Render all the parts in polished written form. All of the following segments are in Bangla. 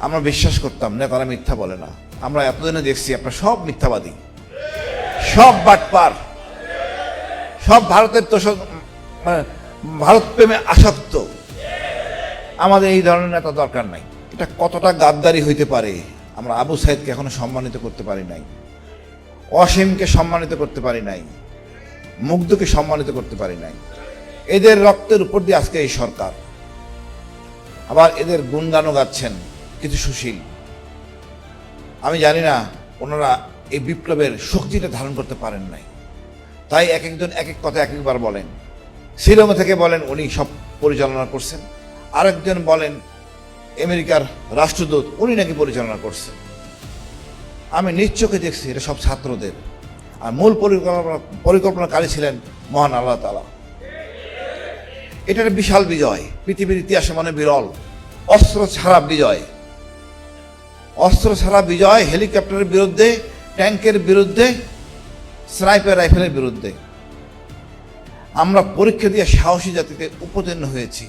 আমরা বিশ্বাস করতাম না তারা মিথ্যা বলে না। আমরা এতদিনে দেখছি আপনারা সব মিথ্যাবাদী, সব বাটপার, সব ভারতের তোষক, মানে ভারত প্রেমে আসক্ত। আমাদের এই ধরনের নেতা দরকার নাই। এটা কতটা গাদ্দারি হইতে পারে, আমরা আবু সাইদকে এখনো সম্মানিত করতে পারি নাই, অসীমকে সম্মানিত করতে পারি নাই, মুগ্ধকে সম্মানিত করতে পারি নাই। এদের রক্তের উপর দিয়ে আজকে এই সরকার। আবার এদের গুণগানও গাচ্ছেন কিছু সুশীল। আমি জানি না ওনারা এই বিপ্লবের শক্তিটা ধারণ করতে পারেন নাই, তাই এক একজন এক এক কথা এক একবার বলেন। শ্রীলঙ্কা থেকে বলেন উনি সব পরিচালনা করছেন, আরেকজন বলেন আমেরিকার রাষ্ট্রদূত উনি নাকি পরিচালনা করছেন। আমি নিজ চোখে দেখছি এটা সব ছাত্রদের, আর মূল পরিকল্পনাকারী ছিলেন মহান আল্লাহ তাআলা। এটা একটা বিশাল বিজয়, পৃথিবীর ইতিহাসে মানে বিরল। অস্ত্র ছাড়া বিজয়, অস্ত্র ছাড়া বিজয়, হেলিকপ্টারের বিরুদ্ধে, ট্যাঙ্কের বিরুদ্ধে, স্নাইপার রাইফেলের বিরুদ্ধে। আমরা পরীক্ষা দিয়ে সাহসী জাতিতে উপতীর্ণ হয়েছি।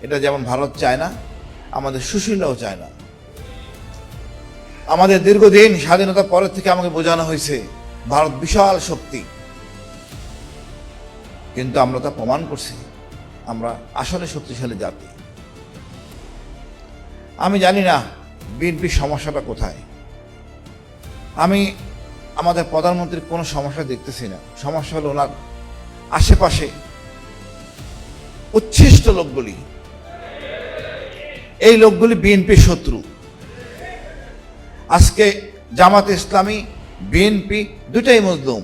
এটা যেমন ভারত চায় না, আমাদের সুশীলরাও চায় না। আমাদের দীর্ঘদিন স্বাধীনতার পরের থেকে আমাকে বোঝানো হয়েছে ভারত বিশাল শক্তি, কিন্তু আমরা তা প্রমাণ করছি আমরা আসলে শক্তিশালী জাতি। আমি জানি না বিএনপির সমস্যাটা কোথায়। আমি আমাদের প্রধানমন্ত্রীর কোনো সমস্যা দেখতেছি না। সমস্যা হলো ওনার আশেপাশে উচ্ছিষ্ট লোকগুলি। এই লোকগুলি বিএনপির শত্রু। আজকে জামাতে ইসলামী, বিএনপি দুটাই মজলুম।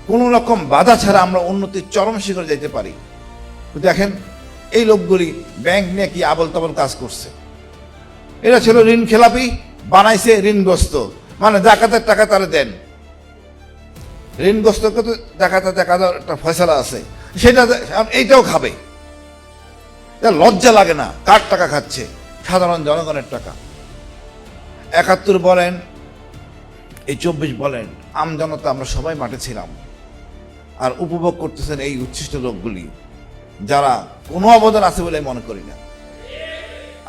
কোনো রকম বাধা ছাড়া আমরা উন্নতির চরম শিখরে যেতে পারি। দেখেন এই লোকগুলি ব্যাংক নিয়ে কি আবল তাবল কাজ করছে। এরা ছিল ঋণ খেলাপি, বানাইছে ঋণগ্রস্ত, মানে জাকাতের টাকা তারা দেন, ঋণগ্রস্তকে তো জাকাতের একটা ফয়সালা আছে, সেটা এইটাও খাবে। লজ্জা লাগে না? কার টাকা খাচ্ছে? সাধারণ জনগণের টাকা। ৭১ বলেন, এই ২৪ বলেন, আমজনতা আমরা সবাই মাঠে ছিলাম, আর উপভোগ করতেছেন এই উচ্ছিষ্ট লোকগুলি, যারা কোনো অবদান আছে বলে মনে করি না।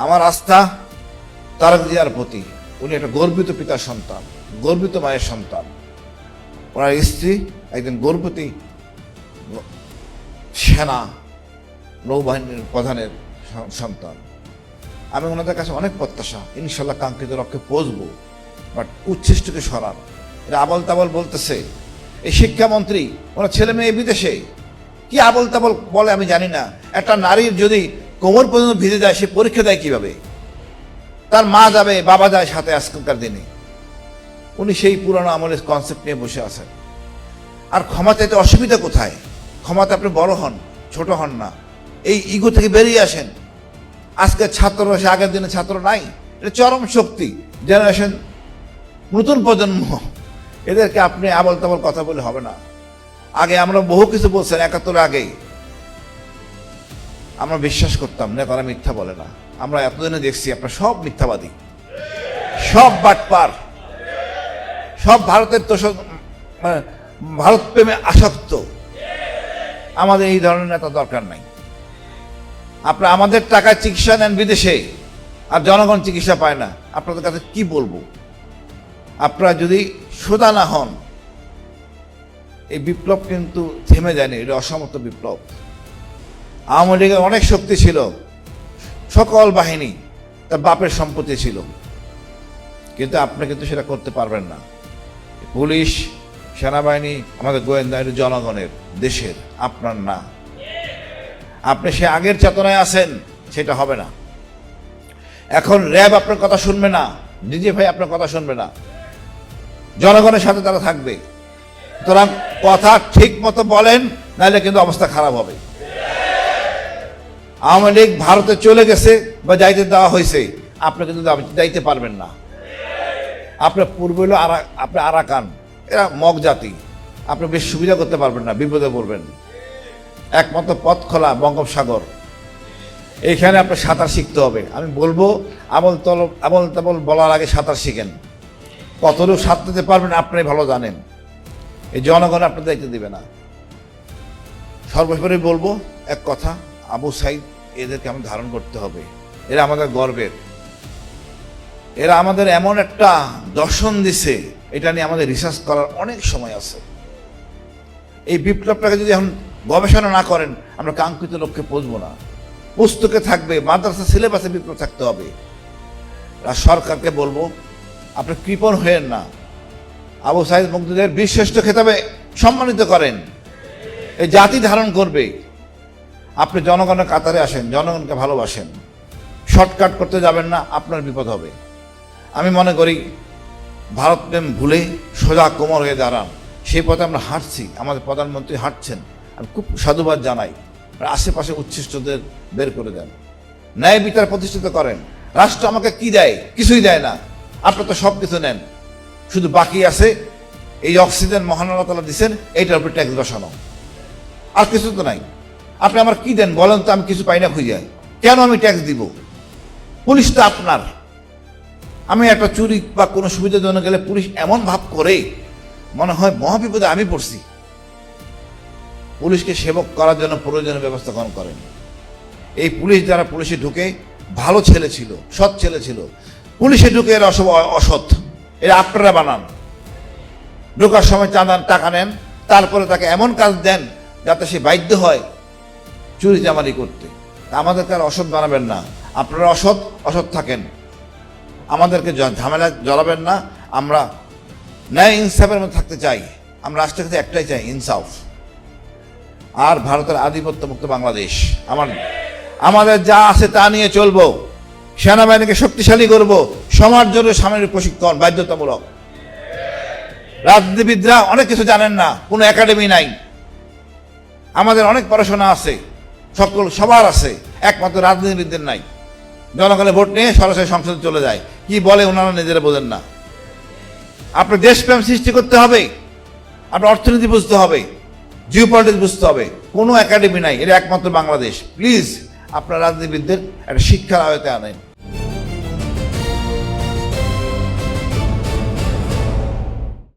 আমার আস্থা তারেক জিয়ার প্রতি। উনি একটা গর্বিত পিতার সন্তান, গর্বিত মায়ের সন্তান। ওনার স্ত্রী একজন গর্ভবতী সেনা নৌবাহিনীর প্রধানের সন্তান। আমি ওনাদের কাছে অনেক প্রত্যাশা, ইনশাল্লাহ কাঙ্ক্ষিত লক্ষ্যে পৌঁছবো। বাট উচ্ছিষ্টকে সরান। এরা আবল তাবল বলতেছে। এই শিক্ষামন্ত্রী, ওনার ছেলে মেয়ে বিদেশে, কি আবল তাবল বলে আমি জানি না। একটা নারীর যদি কোমর পর্যন্ত ভিজে যায়, সে পরীক্ষা দেয় কিভাবে? তার মা যাবে, বাবা যায় সাথে আজকালকার দিনে। উনি সেই পুরানো আমলের কনসেপ্ট নিয়ে বসে আছেন। আর ক্ষমা চাইতে অসুবিধা কোথায়? ক্ষমাতে আপনি বড় হন, ছোট হন না। এই ইগো থেকে বেরিয়ে আসেন। আজকে ছাত্র সে আগের দিনে ছাত্র নাই। এটা চরম শক্তি, জেনারেশন, নতুন প্রজন্ম। এদেরকে আপনি আবল তাবল কথা বলে হবে না। আগে আমরা বহু কিছু বলছেন, ৭১ আগেই আমরা বিশ্বাস করতাম না তারা মিথ্যা বলে না। আমরা এতদিনে দেখছি আপনারা সব মিথ্যাবাদী, সব বাটপার, সব ভারতের তোষক, মানে ভারত প্রেমে আসক্ত। আমাদের এই ধরনের নেতা দরকার নাই। আপনারা আমাদের টাকায় চিকিৎসা নেন বিদেশে, আর জনগণ চিকিৎসা পায় না। আপনাদের কাছে কি বলবো? আপনারা যদি সোজা না হন, এই বিপ্লব কিন্তু থেমে যায়নি। এটা অসমর্থ বিপ্লব। আওয়ামী লীগের অনেক শক্তি ছিল, সকল বাহিনী তার বাপের সম্পত্তি ছিল, কিন্তু আপনি কিন্তু সেটা করতে পারবেন না। পুলিশ, সেনাবাহিনী, আমাদের গোয়েন্দা, এটা জনগণের, দেশের, আপনার না। আপনি সে আগের চেতনায় আছেন, সেটা হবে না। এখন র্যাব আপনার কথা শুনবে না, ডিজিএফআই আপনার কথা শুনবে না, জনগণের সাথে তারা থাকবে। সুতরাং কথা ঠিক মতো বলেন, নাহলে কিন্তু অবস্থা খারাপ হবে। আওয়ামী লীগ ভারতে চলে গেছে বা যাইতে দেওয়া হয়েছে, আপনি কিন্তু যাইতে পারবেন না। আপনার পূর্ব হলো আপনি আরাকান, এরা মগ জাতি, আপনি বেশ সুবিধা করতে পারবেন না, বিপদে পড়বেন। একমাত্র পথ খোলা বঙ্গোপসাগর, এইখানে আপনার সাঁতার শিখতে হবে। আমি বলবো আবল তাবল বলার আগে সাঁতার শিখেন। কতটুকু সাঁতরাতে পারবেন আপনি ভালো জানেন। এই জনগণ আপনার দায়িত্ব দেবে না। সর্বোপরি বলবো এক কথা, আবু সাইদ এদেরকে আমরা ধারণ করতে হবে। এরা আমাদের গর্বের। এরা আমাদের এমন একটা দর্শন দিছে, এটা নিয়ে আমাদের রিসার্চ করার অনেক সময় আছে। এই বিপ্লবটাকে যদি এখন গবেষণা না করেন, আমরা কাঙ্ক্ষিত লক্ষ্যে পৌঁছবো না। পুস্তকে থাকবে, মাদ্রাসা সিলেবাসে বিপ্লব থাকতে হবে। আর সরকারকে বলবো, আপনি কৃপণ হয়েন না, আবু সাইদ মুক্তিদের বীরশ্রেষ্ঠ খেতাবে সম্মানিত করেন, এই জাতি ধারণ করবে। আপনি জনগণের কাতারে আসেন, জনগণকে ভালোবাসেন, শর্টকাট করতে যাবেন না, আপনার বিপদ হবে। আমি মনে করি ভারত প্রেম ভুলে সোজা কোমর হয়ে দাঁড়ান, সেই পথে আমরা হাঁটছি, আমাদের প্রধানমন্ত্রী হাঁটছেন। আমি খুব সাধুবাদ জানাই। আশেপাশে উচ্ছিষ্টদের বের করে দেন, ন্যায় বিচার প্রতিষ্ঠিত করেন। রাষ্ট্র আমাকে কি দেয়? কিছুই দেয় না। আপনি তো সব কিছু নেন, শুধু বাকি আছে এই অক্সিজেন মহান আল্লাহ তাআলা দিচ্ছেন, এইটার উপর ট্যাক্স বসানো, আর কিছু তো নাই। আপনি আমার কি দেন বলেন তো? আমি কিছু পাই না খুঁজে। কেন আমি ট্যাক্স দিব? পুলিশ তো আপনার। আমি একটা চুরি বা কোনো সুবিধার জন্য গেলে পুলিশ এমন ভাব করে, মনে হয় মহাবিপদে আমি পড়ছি। পুলিশকে সেবক করার জন্য প্রয়োজনীয় ব্যবস্থা গ্রহণ করেন। এই পুলিশ যারা পুলিশে ঢুকে ভালো ছেলে ছিল, সৎ ছেলে ছিল, পুলিশে ঢুকে এরা অসৎ। এরা আপনারা বানান। ঢোকার সময় চাঁদান টাকা নেন, তারপরে তাকে এমন কাজ দেন যাতে সে বাধ্য হয় চুরি চামারি করতে। আমাদেরকে আর অসৎ বানাবেন না। আপনারা অসৎ থাকেন, আমাদেরকে ঝামেলায় জড়াবেন না। আমরা ন্যায় ইনসাফের মধ্যে থাকতে চাই। আমরা রাষ্ট্রের কাছে একটাই চাই, ইনসাফ। আর ভারতের আধিপত্য মুক্ত বাংলাদেশ। আমাদের যা আছে তা নিয়ে চলবো। সেনাবাহিনীকে শক্তিশালী করব, সমাজ জুড়ে সামরিক প্রশিক্ষণ বাধ্যতামূলক। রাজনীতিবিদরা অনেক কিছু জানেন না, কোনো একাডেমি নাই। আমাদের অনেক পড়াশোনা আছে, সবার আছে, একমাত্র রাজনীতিবিদদের নাই। জনগণের ভোট নিয়ে সরাসরি সংসদে চলে যায়, কি বলে ওনারা নিজেরা বোঝেন না। আপনার দেশপ্রেম সৃষ্টি করতে হবে, আপনার অর্থনীতি বুঝতে হবে, জিও পলিটিক্স বুঝতে হবে। কোনো একাডেমি নাই, এটা একমাত্র বাংলাদেশ। প্লিজ আপনার রাজনীতিবিদদের একটা শিক্ষার আয়তে আনেন।